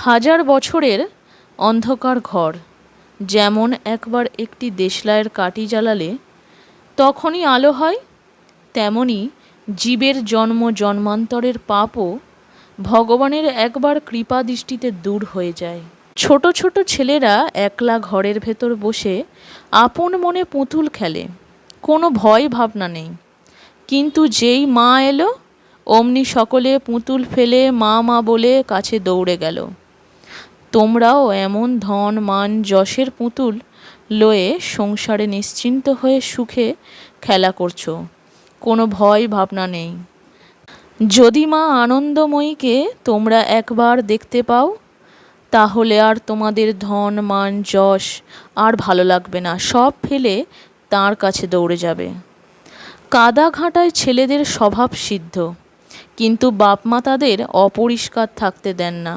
হাজার বছরের অন্ধকার ঘর যেমন একবার একটি দেশলাইয়ের কাঠি জ্বালালে তখনই আলো হয়, তেমনি জীবের জন্ম জন্মান্তরের পাপও ভগবানের একবার কৃপা দৃষ্টিতে দূর হয়ে যায়। ছোট ছোট ছেলেরা একলা ঘরের ভেতর বসে আপন মনে পুতুল খেলে, কোনো ভয় ভাবনা নেই। কিন্তু যেই মা এলো অমনি সকলে পুতুল ফেলে মা মা বলে কাছে দৌড়ে গেল। তোমরাও এমন ধন মান যশের পুতুল লয়ে সংসারে নিশ্চিন্ত হয়ে সুখে খেলা করছো, কোনো ভয় ভাবনা নেই। যদি মা আনন্দময়ীকে তোমরা একবার দেখতে পাও তাহলে আর তোমাদের ধন মান যশ আর ভালো লাগবে না, সব ফেলে তাঁর কাছে দৌড়ে যাবে। কাদা ঘাঁটায় ছেলেদের স্বভাব সিদ্ধ, কিন্তু বাপ মা তাদের অপরিষ্কার থাকতে দেন না।